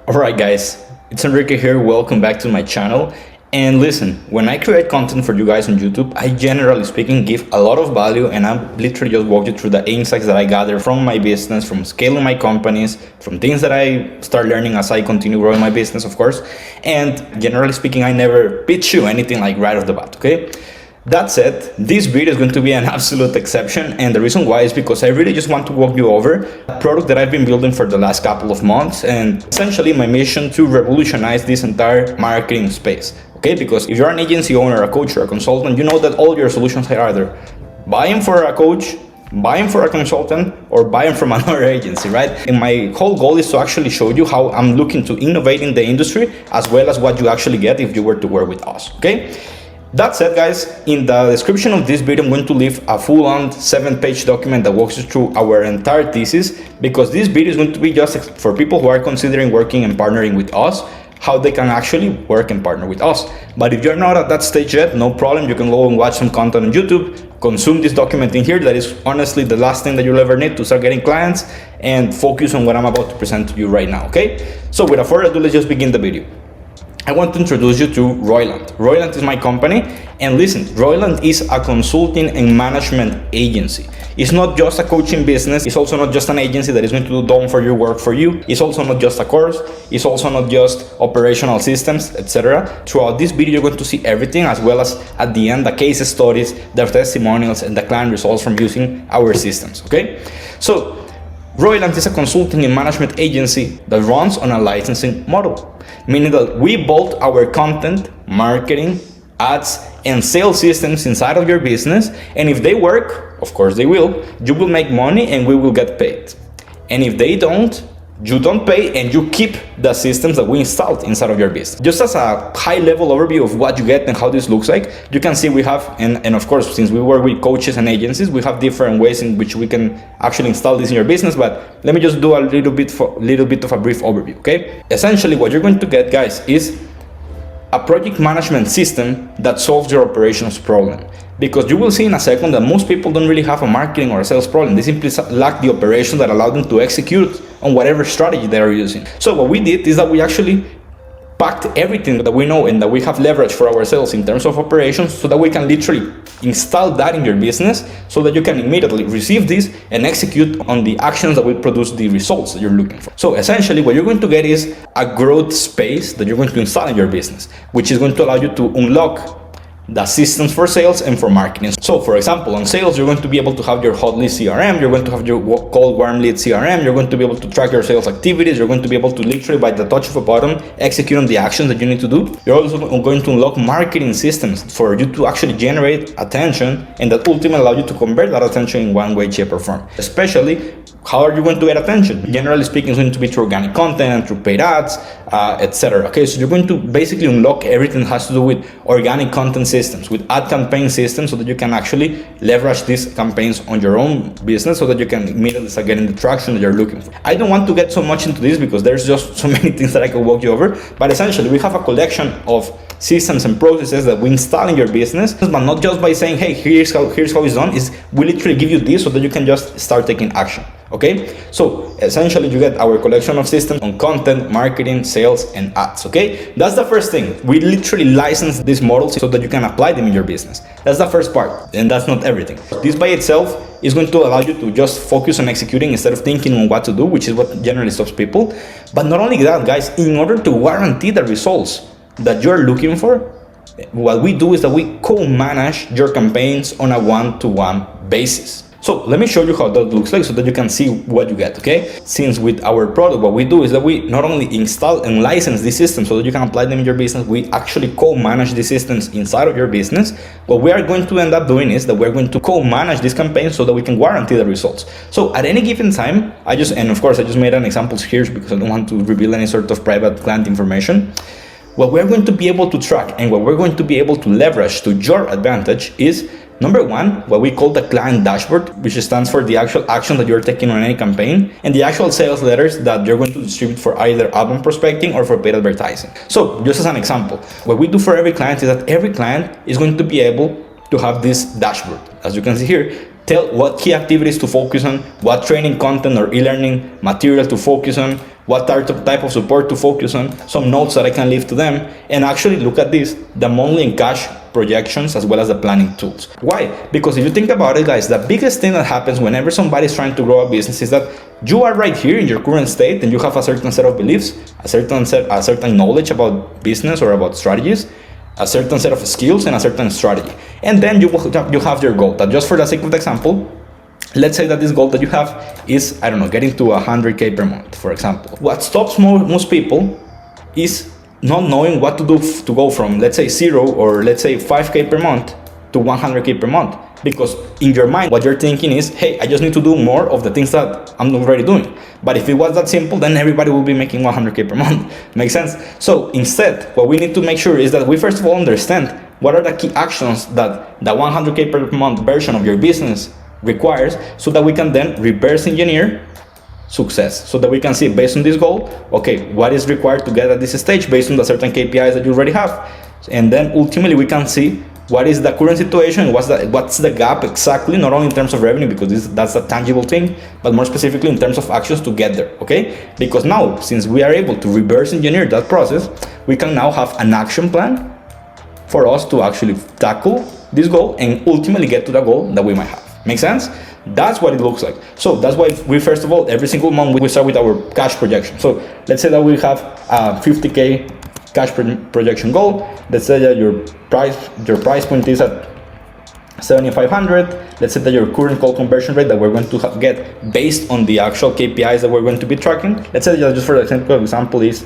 Alright guys, it's Enrique here, welcome back to my channel. And listen, when I create content for you guys on YouTube, I generally speaking give a lot of value, and I'm literally just walk you through the insights that I gather from my business, from scaling my companies, from things that I start learning as I continue growing my business, of course. And generally speaking, I never pitch you anything like right off the bat, okay? That said, this video is going to be an absolute exception, and the reason why is because I really just want to walk you over a product that I've been building for the last couple of months, and essentially my mission to revolutionize this entire marketing space. Okay, because if you're an agency owner, a coach, or a consultant, you know that all your solutions are either buying for a coach, buying for a consultant, or buying from another agency, right? And my whole goal is to actually show you how I'm looking to innovate in the industry, as well as what you actually get if you were to work with us, okay? That said, guys, in the description of this video, I'm going to leave a full-on 7-page document that walks you through our entire thesis, because this video is going to be just for people who are considering working and partnering with us, how they can actually work and partner with us. But if you're not at that stage yet, no problem. You can go and watch some content on YouTube, consume this document in here. That is honestly the last thing that you'll ever need to start getting clients, and focus on what I'm about to present to you right now, okay? So without further ado, let's just begin the video. I want to introduce you to Royland. Royland is my company, and listen, Royland is a consulting and management agency. It's not just a coaching business. It's also not just an agency that is going to do done for your work for you. It's also not just a course. It's also not just operational systems, etc. Throughout this video, you're going to see everything, as well as at the end, the case studies, the testimonials, and the client results from using our systems, okay? So Royland is a consulting and management agency that runs on a licensing model, meaning that we build our content, marketing, ads, and sales systems inside of your business, and if they work, of course they will, you will make money and we will get paid. And if they don't, you don't pay and you keep the systems that we installed inside of your business. Just as a high-level overview of what you get and how this looks like, you can see we have, and of course, since we work with coaches and agencies, we have different ways in which we can actually install this in your business. But let me just do a little bit of a brief overview, okay? Essentially, what you're going to get, guys, is a project management system that solves your operations problem. Because you will see in a second that most people don't really have a marketing or a sales problem. They simply lack the operation that allow them to execute on whatever strategy they are using. So what we did is that we actually packed everything that we know and that we have leverage for ourselves in terms of operations, so that we can literally install that in your business, so that you can immediately receive this and execute on the actions that will produce the results that you're looking for. So essentially what you're going to get is a growth space that you're going to install in your business, which is going to allow you to unlock the systems for sales and for marketing. So for example, on sales, you're going to be able to have your hot lead CRM, you're going to have your cold warm lead CRM, you're going to be able to track your sales activities, you're going to be able to literally by the touch of a button execute on the actions that you need to do. You're also going to unlock marketing systems for you to actually generate attention, and that ultimately allow you to convert that attention in one way, shape, or form. Especially, how are you going to get attention? Generally speaking, it's going to be through organic content, through paid ads, etc. Okay, so you're going to basically unlock everything that has to do with organic content systems, with ad campaign systems, so that you can actually leverage these campaigns on your own business, so that you can immediately start getting the traction that you're looking for. I don't want to get so much into this because there's just so many things that I can walk you over, but essentially we have a collection of systems and processes that we install in your business, but not just by saying, hey, here's how it's done. Is we literally give you this so that you can just start taking action. Okay, so essentially you get our collection of systems on content, marketing, sales, and ads. Okay, that's the first thing. We literally license these models so that you can apply them in your business. That's the first part, and that's not everything. This by itself is going to allow you to just focus on executing instead of thinking on what to do, which is what generally stops people. But not only that, guys, in order to guarantee the results that you're looking for, what we do is that we co-manage your campaigns on a one-to-one basis. So let me show you how that looks like so that you can see what you get, okay? Since with our product, what we do is that we not only install and license the systems so that you can apply them in your business, we actually co-manage the systems inside of your business. What we are going to end up doing is that we're going to co-manage these campaigns so that we can guarantee the results. So at any given time, and of course I just made an example here because I don't want to reveal any sort of private client information. What we're going to be able to track and what we're going to be able to leverage to your advantage is, number one, what we call the client dashboard, which stands for the actual action that you're taking on any campaign, and the actual sales letters that you're going to distribute for either outbound prospecting or for paid advertising. So just as an example, what we do for every client is that every client is going to be able to have this dashboard. As you can see here, tell what key activities to focus on, what training content or e-learning material to focus on, what type of support to focus on, some notes that I can leave to them, and actually look at this, the monthly and cash projections as well as the planning tools. Why? Because if you think about it, guys, the biggest thing that happens whenever somebody's trying to grow a business is that you are right here in your current state and you have a certain set of beliefs, a certain knowledge about business or about strategies, a certain set of skills and a certain strategy. And then you have your goal. That, just for the sake of the example, let's say that this goal that you have is, I don't know, getting to 100K per month, for example. What stops most people is not knowing what to do to go from, let's say 0 or let's say 5K per month to 100K per month. Because in your mind, what you're thinking is, hey, I just need to do more of the things that I'm already doing. But if it was that simple, then everybody will be making 100K per month. Makes sense? So instead, what we need to make sure is that we first of all understand what are the key actions that the 100K per month version of your business requires, so that we can then reverse engineer success, so that we can see based on this goal, okay, what is required to get at this stage based on the certain KPIs that you already have. And then ultimately we can see what is the current situation, what's the gap exactly, not only in terms of revenue, because that's a tangible thing, but more specifically in terms of actions to get there, okay? Because now, since we are able to reverse engineer that process, we can now have an action plan for us to actually tackle this goal and ultimately get to the goal that we might have. Make sense? That's what it looks like. So that's why we, first of all, every single month we start with our cash projection. So let's say that we have a 50K cash projection goal. Let's say that your price point is at 7,500. Let's say that your current call conversion rate that we're going to get based on the actual KPIs that we're going to be tracking. Let's say that just for the example is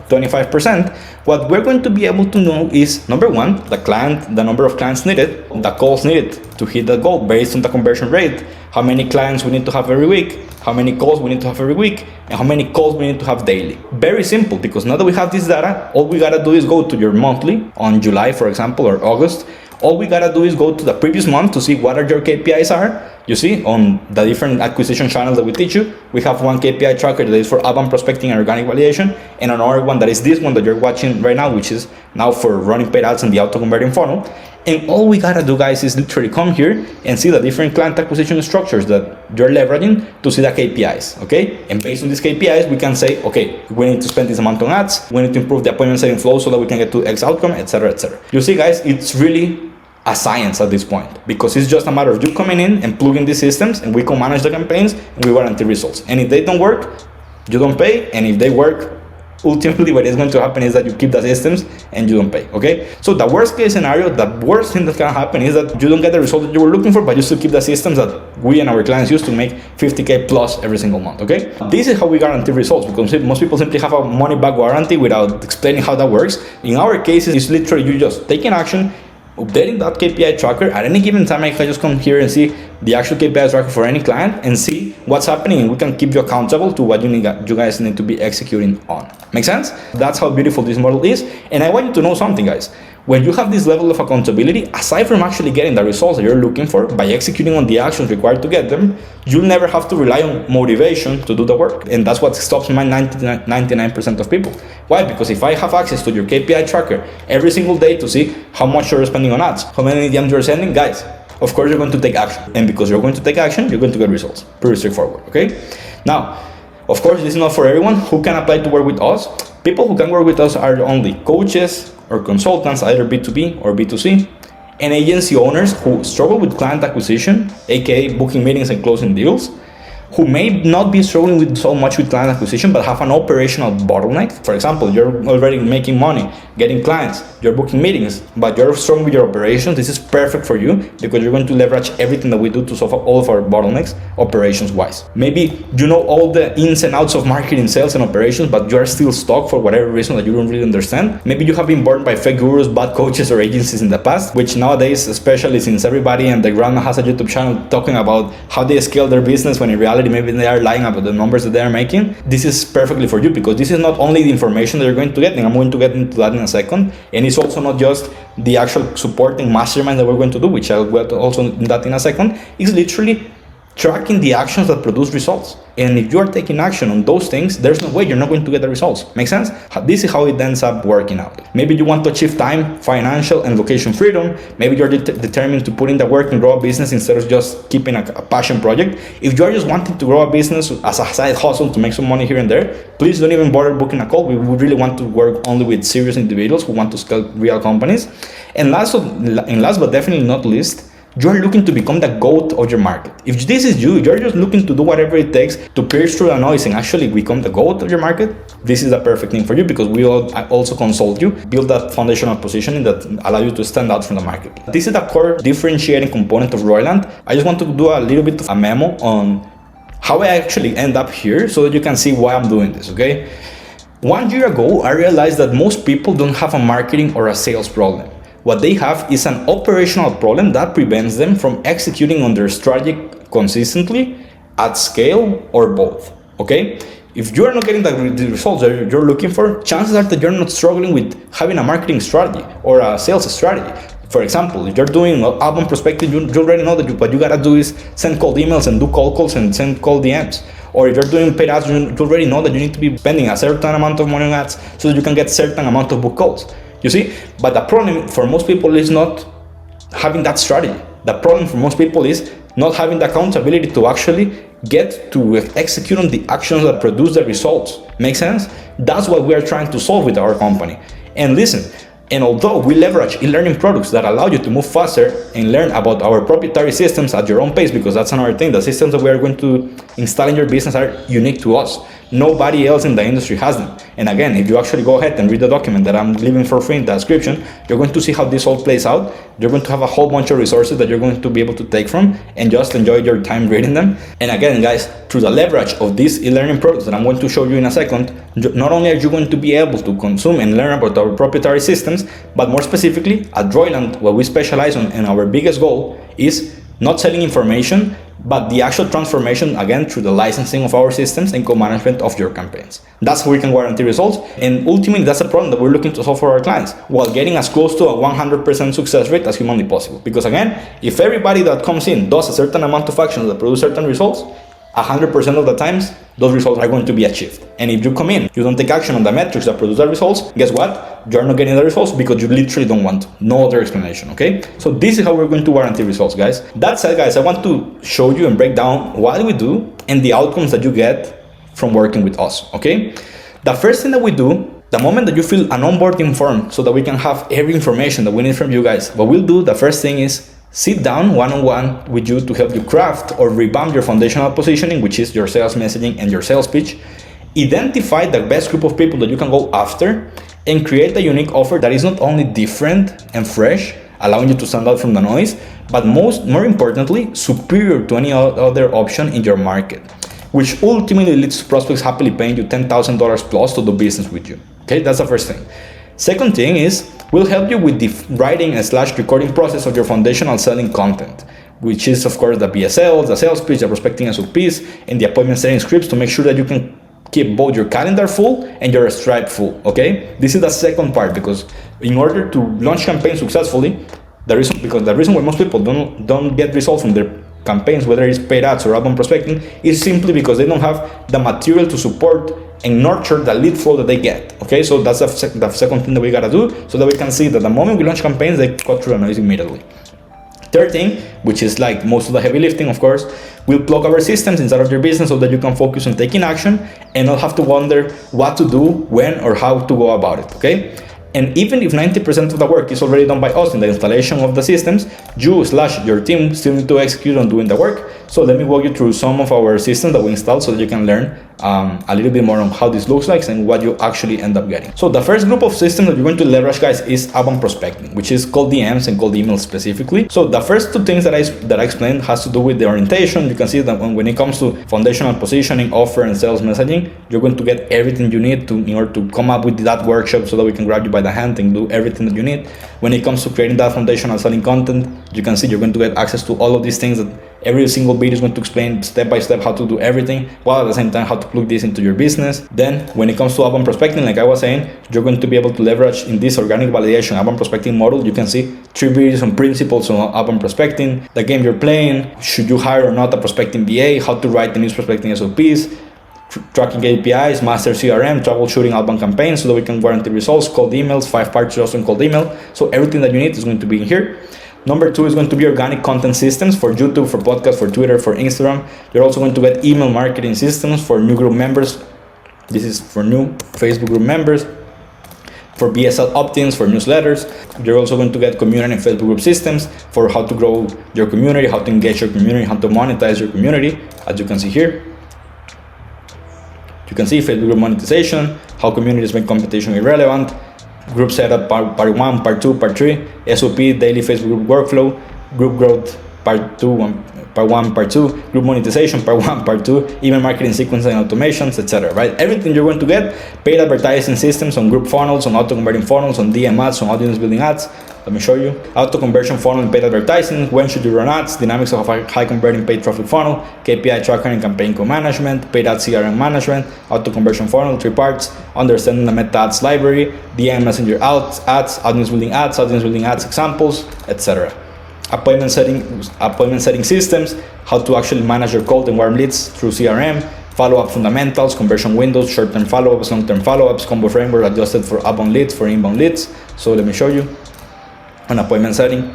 25%. What we're going to be able to know is, number one, the number of clients needed, the calls needed to hit the goal based on the conversion rate, how many clients we need to have every week, how many calls we need to have every week, and how many calls we need to have daily. Very simple, because now that we have this data, all we gotta do is go to your monthly on July, for example, or August. All we gotta do is go to the previous month to see what your KPIs are. You see, on the different acquisition channels that we teach you, we have one KPI tracker that is for outbound prospecting and organic validation, and another one that is this one that you're watching right now, which is now for running paid ads and the auto-converting funnel. And all we gotta do, guys, is literally come here and see the different client acquisition structures that you're leveraging to see the KPIs, okay? And based on these KPIs, we can say, okay, we need to spend this amount on ads, we need to improve the appointment setting flow so that we can get to X outcome, etc., etc. You see, guys, it's really a science at this point, because it's just a matter of you coming in and plugging these systems, and we can manage the campaigns and we guarantee results. And if they don't work, you don't pay, and if they work, ultimately what is going to happen is that you keep the systems and you don't pay, okay? So the worst case scenario, the worst thing that can happen is that you don't get the result that you were looking for, but you still keep the systems that we and our clients use to make 50K plus every single month, okay? This is how we guarantee results, because most people simply have a money back guarantee without explaining how that works. In our cases, it's literally you just taking action, updating that KPI tracker. At any given time, I can just come here and see the actual KPI tracker for any client and see what's happening, and we can keep you accountable to what you guys need to be executing on. Make sense? That's how beautiful this model is. And I want you to know something, guys. When you have this level of accountability, aside from actually getting the results that you're looking for by executing on the actions required to get them, you'll never have to rely on motivation to do the work. And that's what stops my 99% of people. Why? Because if I have access to your KPI tracker every single day to see how much you're spending on ads, how many DMs you're sending, guys, of course you're going to take action. And because you're going to take action, you're going to get results. Pretty straightforward, okay? Now, of course, this is not for everyone who can apply to work with us. People who can work with us are only coaches or consultants, either B2B or B2C, and agency owners who struggle with client acquisition, aka booking meetings and closing deals, who may not be struggling with so much with client acquisition but have an operational bottleneck. For example, you're already making money, getting clients, you're booking meetings, but you're strong with your operations. This is perfect for you because you're going to leverage everything that we do to solve all of our bottlenecks operations wise. Maybe you know all the ins and outs of marketing, sales, and operations, but you are still stuck for whatever reason that you don't really understand. Maybe you have been burned by fake gurus, bad coaches, or agencies in the past, which nowadays, especially since everybody and the grandma has a YouTube channel talking about how they scale their business, when in reality maybe they are lying about the numbers that they are making. This is perfectly for you because this is not only the information that you're going to get, and I'm going to get into that in a second, and it's also not just the actual supporting mastermind that we're going to do, which I'll get also in that in a second. It's literally tracking the actions that produce results. And if you are taking action on those things, there's no way you're not going to get the results. Make sense? This is how it ends up working out. Maybe you want to achieve time, financial, and location freedom. Maybe you're determined to put in the work and grow a business instead of just keeping a passion project. If you're just wanting to grow a business as a side hustle to make some money here and there, please don't even bother booking a call. We would really want to work only with serious individuals who want to scale real companies. And last but definitely not least, you're looking to become the GOAT of your market. If this is you, you're just looking to do whatever it takes to pierce through the noise and actually become the GOAT of your market, this is the perfect thing for you, because we also consult you, build that foundational positioning that allow you to stand out from the market. This is the core differentiating component of Roiland. I just want to do a little bit of a memo on how I actually end up here so that you can see why I'm doing this, okay? 1 year ago, I realized that most people don't have a marketing or a sales problem. What they have is an operational problem that prevents them from executing on their strategy consistently, at scale, or both, okay? If you're not getting the results that you're looking for, chances are that you're not struggling with having a marketing strategy or a sales strategy. For example, if you're doing outbound prospecting, you already know that what you gotta do is send cold emails and do cold calls and send cold DMs. Or if you're doing paid ads, you already know that you need to be spending a certain amount of money on ads so that you can get certain amount of book calls. You see, but the problem for most people is not having that strategy. The problem for most people is not having the accountability to actually get to execute on the actions that produce the results. Make sense? That's what we are trying to solve with our company. And listen, and although we leverage e-learning products that allow you to move faster and learn about our proprietary systems at your own pace, because that's another thing, the systems that we are going to install in your business are unique to us. Nobody else in the industry has them. And again, if you actually go ahead and read the document that I'm leaving for free in the description, you're going to see how this all plays out. You're going to have a whole bunch of resources that you're going to be able to take from and just enjoy your time reading them. And again, guys, through the leverage of these e-learning products that I'm going to show you in a second, not only are you going to be able to consume and learn about our proprietary systems, but more specifically at Roiland, what we specialize on and our biggest goal is not selling information, but the actual transformation, again, through the licensing of our systems and co-management of your campaigns. That's how we can guarantee results. And ultimately, that's a problem that we're looking to solve for our clients while getting as close to a 100% success rate as humanly possible. Because again, if everybody that comes in does a certain amount of actions that produce certain results, 100% of the times, those results are going to be achieved. And if you come in, you don't take action on the metrics that produce the results, guess what? You're not getting the results because you literally don't want to. No other explanation, okay? So this is how we're going to guarantee results, guys. That said, guys, I want to show you and break down what we do and the outcomes that you get from working with us, okay? The first thing that we do, the moment that you fill an onboarding form so that we can have every information that we need from you guys, what we'll do, the first thing is sit down one-on-one with you to help you craft or revamp your foundational positioning, which is your sales messaging and your sales pitch. Identify the best group of people that you can go after and create a unique offer that is not only different and fresh, allowing you to stand out from the noise, but more importantly, superior to any other option in your market, which ultimately leads to prospects happily paying you $10,000 plus to do business with you. Okay, that's the first thing. Second thing is, we'll help you with the writing/recording process of your foundational selling content, which is of course the BSLs, the sales pitch, the prospecting SOPs, and the appointment setting scripts to make sure that you can keep both your calendar full and your Stripe full, okay? This is the second part, because in order to launch campaigns successfully, the reason why most people don't get results from their campaigns, whether it's paid ads or outbound prospecting, is simply because they don't have the material to support and nurture the lead flow that they get, okay? So that's the second thing that we gotta do, so that we can see that the moment we launch campaigns, they cut through the noise immediately. Third thing, which is like most of the heavy lifting, of course, we'll plug our systems inside of your business so that you can focus on taking action and not have to wonder what to do, when, or how to go about it, okay? And even if 90% of the work is already done by us in the installation of the systems, you/your team still need to execute on doing the work. So let me walk you through some of our systems that we installed so that you can learn a little bit more on how this looks like and what you actually end up getting. So the first group of systems that you're going to leverage, guys, is outbound prospecting, which is cold DMs and cold emails specifically. So the first two things that I explained has to do with the orientation. You can see that when it comes to foundational positioning, offer, and sales messaging, you're going to get everything you need in order to come up with that workshop so that we can grab you by the hand and do everything that you need. When it comes to creating that foundational selling content, you can see you're going to get access to all of these things that Every single video is going to explain step by step how to do everything, while at the same time how to plug this into your business. Then when it comes to outbound prospecting, like I was saying, you're going to be able to leverage in this organic validation outbound prospecting model. You can see 3 videos on principles on outbound prospecting, the game you're playing, should you hire or not a prospecting VA, how to write the news prospecting SOPs, tracking KPIs, master CRM, troubleshooting outbound campaigns so that we can guarantee results, cold emails, 5 parts just on cold email. So everything that you need is going to be in here. Number 2 is going to be organic content systems for YouTube, for podcast, for Twitter, for Instagram. You're also going to get email marketing systems for new group members. This is for new Facebook group members, for BSL opt-ins, for newsletters. You're also going to get community and Facebook group systems for how to grow your community, how to engage your community, how to monetize your community, as you can see here. You can see Facebook group monetization, how communities make competition irrelevant, group setup part 1, part 2, part 3, SOP, daily Facebook group workflow, group growth part 1, part 2, group monetization part 1, part 2, email marketing sequencing and automations, etc. Right? Everything you're going to get, paid advertising systems on group funnels, on auto converting funnels, on DM ads, on audience building ads. Let me show you. Auto conversion funnel and paid advertising, when should you run ads, dynamics of a high converting paid traffic funnel, KPI tracker and campaign co-management, paid ad CRM management, auto conversion funnel, 3 parts, understanding the meta ads library, DM messenger ads, audience building ads examples, etc. Appointment setting systems, how to actually manage your cold and warm leads through CRM, follow-up fundamentals, conversion windows, short-term follow-ups, long-term follow-ups, combo framework adjusted for outbound leads, for inbound leads. So let me show you. An appointment setting,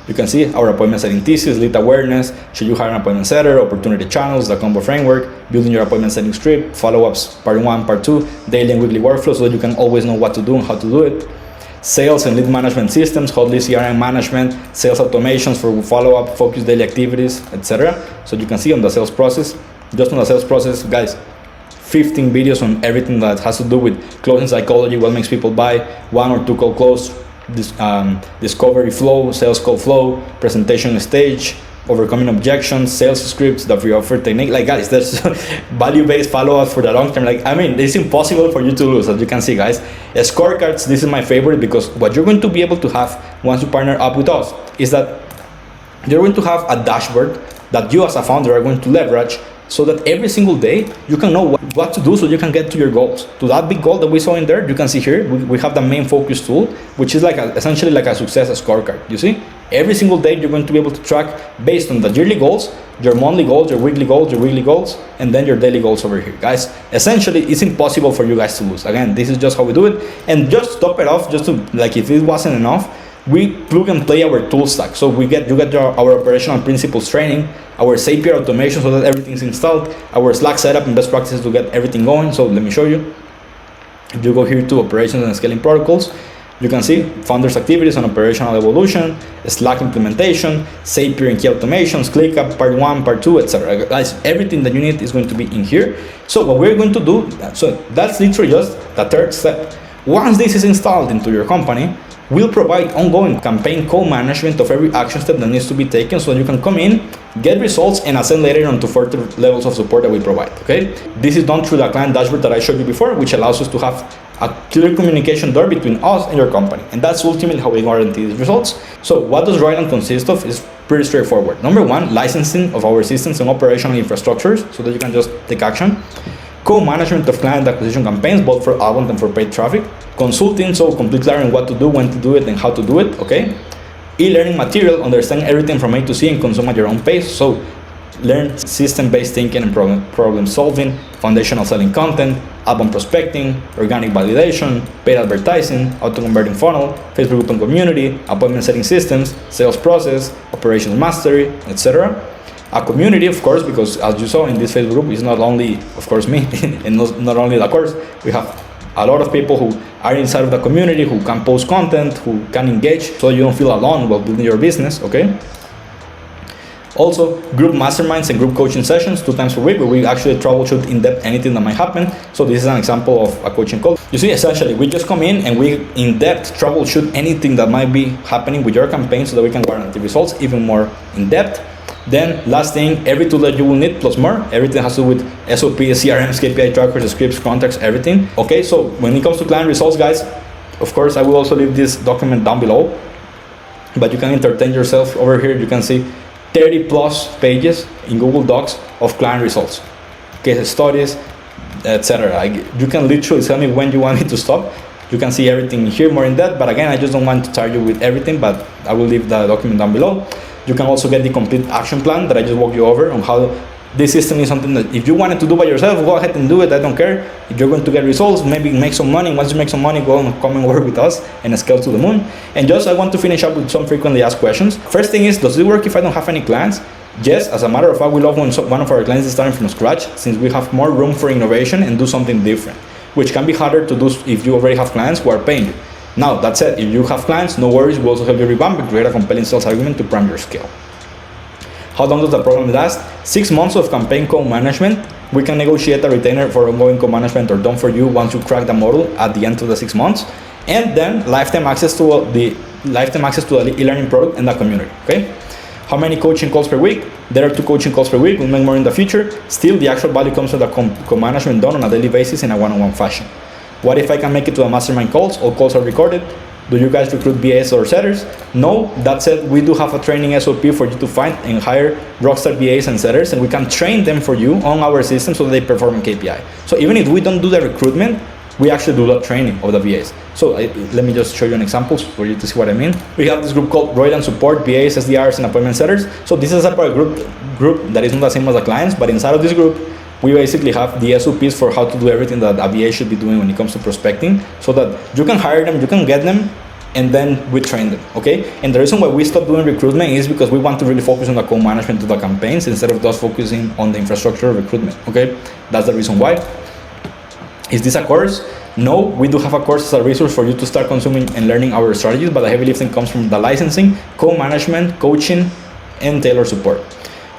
you can see our appointment setting thesis, lead awareness, should you hire an appointment setter, opportunity channels, the combo framework, building your appointment setting script, follow-ups part 1, part 2, daily and weekly workflow so that you can always know what to do and how to do it. Sales and lead management systems, hot lead CRM management, sales automations for follow-up, focus daily activities, etc. So you can see on the sales process, just on the sales process, guys, 15 videos on everything that has to do with closing psychology, what makes people buy, 1 or 2 cold close, discovery flow, sales call flow, presentation stage, overcoming objections, sales scripts, the free offer technique. Like guys, there's value-based follow-up for the long term. Like, I mean, it's impossible for you to lose, as you can see, guys. Scorecards, this is my favorite because what you're going to be able to have once you partner up with us is that you're going to have a dashboard that you as a founder are going to leverage so that every single day you can know what to do so you can get to your goals. To that big goal that we saw in there, you can see here, we have the main focus tool, which is like essentially like a success scorecard. You see, every single day you're going to be able to track based on the yearly goals, your monthly goals, your weekly goals, and then your daily goals over here. Guys, essentially it's impossible for you guys to lose. Again, this is just how we do it. And just to top it off, just to, like, if it wasn't enough, we plug and play our tool stack. So you get our operational principles training, our Zapier automation so that everything's installed, our Slack setup and best practices to get everything going. So let me show you. If you go here to operations and scaling protocols, you can see founders activities and operational evolution, Slack implementation, Zapier and key automations, ClickUp, part 1, part 2, etc. Guys, everything that you need is going to be in here. So what we're going to do, so that's literally just the third step. Once this is installed into your company, we'll provide ongoing campaign co-management of every action step that needs to be taken so that you can come in, get results, and ascend later on to further levels of support that we provide, okay? This is done through the client dashboard that I showed you before, which allows us to have a clear communication door between us and your company. And that's ultimately how we guarantee these results. So what does Roiland consist of is pretty straightforward. Number 1, licensing of our systems and operational infrastructures so that you can just take action. Co-management of client acquisition campaigns, both for outbound and for paid traffic. Consulting, so completely learning what to do, when to do it, and how to do it, okay? E-learning material, understand everything from A to Z and consume at your own pace. So learn system-based thinking and problem solving, foundational selling content, outbound prospecting, organic validation, paid advertising, auto-converting funnel, Facebook group and community, appointment setting systems, sales process, operations mastery, etc. A community, of course, because as you saw in this Facebook group, it's not only, of course, me, and not only the course, we have a lot of people who are inside of the community, who can post content, who can engage, so you don't feel alone while building your business, okay? Also, group masterminds and group coaching sessions 2 times per week, where we actually troubleshoot in depth anything that might happen. So this is an example of a coaching call. You see, essentially, we just come in and we in depth troubleshoot anything that might be happening with your campaign so that we can guarantee results even more in depth. Then last thing, every tool that you will need plus more, everything has to do with SOPs, CRMs, KPI trackers, scripts, contacts, everything. Okay, so when it comes to client results, guys, of course, I will also leave this document down below, but you can entertain yourself over here. You can see 30 plus pages in Google Docs of client results, case studies, etc. You can literally tell me when you want me to stop. You can see everything here more in depth, but again, I just don't want to tire you with everything, but I will leave the document down below. You can also get the complete action plan that I just walked you over on how this system is something that if you wanted to do by yourself, go ahead and do it. I don't care. If you're going to get results, maybe make some money. Once you make some money, go and come and work with us and scale to the moon. And just I want to finish up with some frequently asked questions. First thing is, does it work if I don't have any clients? Yes, as a matter of fact, we love when one of our clients is starting from scratch, since we have more room for innovation and do something different, which can be harder to do if you already have clients who are paying you. Now, that said, if you have clients, no worries, we also help you revamp and create a compelling sales argument to prime your scale. How long does the program last? 6 months of campaign co-management. We can negotiate a retainer for ongoing co-management or done for you once you crack the model at the end of the 6 months. And then lifetime access to the e-learning product and the community, okay? How many coaching calls per week? There are 2 coaching calls per week. We'll make more in the future. Still, the actual value comes from the co-management done on a daily basis in a one-on-one fashion. What if I can make it to the mastermind calls? All calls are recorded. Do you guys recruit BAs or setters? No. That said, we do have a training SOP for you to find and hire rockstar BAs and setters, and we can train them for you on our system so that they perform in KPI. So even if we don't do the recruitment, we actually do the training of the VAs. So let me just show you an example for you to see what I mean. We have this group called Royal Support, VAs, SDRs, and appointment setters. So this is a separate group that is not the same as the clients, but inside of this group, we basically have the SOPs for how to do everything that a VA should be doing when it comes to prospecting, so that you can hire them, you can get them, and then we train them, okay? And the reason why we stopped doing recruitment is because we want to really focus on the co-management of the campaigns instead of just focusing on the infrastructure of recruitment, okay? That's the reason why. Is this a course? No, we do have a course as a resource for you to start consuming and learning our strategies, but the heavy lifting comes from the licensing, co-management, coaching, and tailored support.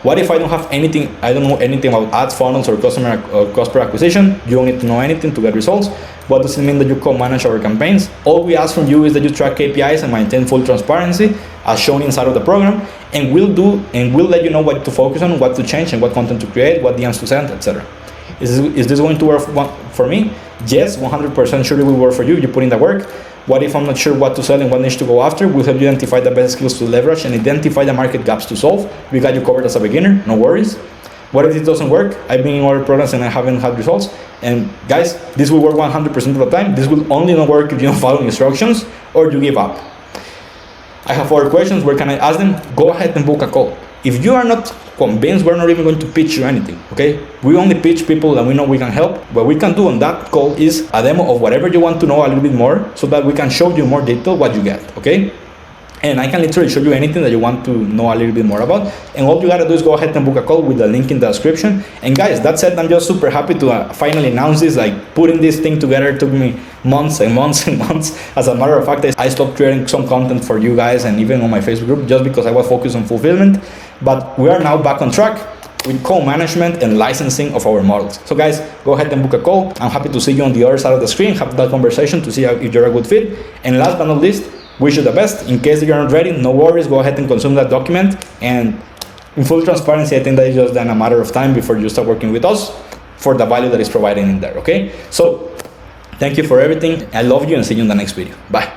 What if I don't have anything, I don't know anything about ads, funnels, or customer or cost per acquisition? You don't need to know anything to get results. What does it mean that you co-manage our campaigns? All we ask from you is that you track KPIs and maintain full transparency as shown inside of the program, and we'll let you know what to focus on, what to change, and what content to create, what DMs to send, etc. Is this going to work for me? Yes, 100% sure it will work for you. You put in the work. What if I'm not sure what to sell and what niche to go after? We'll help you identify the best skills to leverage and identify the market gaps to solve. We got you covered as a beginner, no worries. What if it doesn't work? I've been in other programs and I haven't had results. And guys, this will work 100% of the time. This will only not work if you don't follow instructions or you give up. I have 4 questions. Where can I ask them? Go ahead and book a call. If you are not convinced, we're not even going to pitch you anything, okay? We only pitch people that we know we can help. What we can do on that call is a demo of whatever you want to know a little bit more so that we can show you more detail what you get, okay? And I can literally show you anything that you want to know a little bit more about. And all you gotta do is go ahead and book a call with the link in the description. And guys, that said, I'm just super happy to finally announce this. Like, putting this thing together took me months and months and months. As a matter of fact, I stopped creating some content for you guys and even on my Facebook group just because I was focused on fulfillment. But we are now back on track with co-management and licensing of our models. So guys, go ahead and book a call. I'm happy to see you on the other side of the screen, have that conversation to see if you're a good fit. And last but not least, wish you the best. In case you're not ready, no worries, go ahead and consume that document. And in full transparency, I think that it's just then a matter of time before you start working with us for the value that is provided in there, okay? So thank you for everything. I love you and see you in the next video. Bye.